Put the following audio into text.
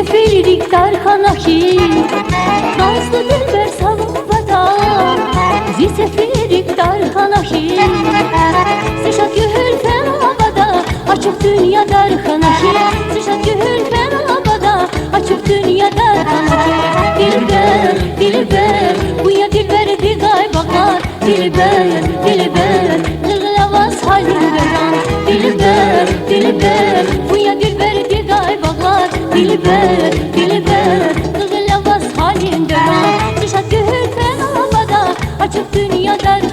sefillik darkanaki nazlı dilber savunmada sefillik darkanaki sıçrat gül fenabada açık dünya darkanaki sıçrat gül fenabada açık dünya darkanaki dilber dilber bu ya dilber digay bakar dilber dilber gırlavaz halimden dilber dilber bu ya dilber digay bakar dilber dilber gırlavaz halimden sıçrat gül fenabada açık dünya darkanaki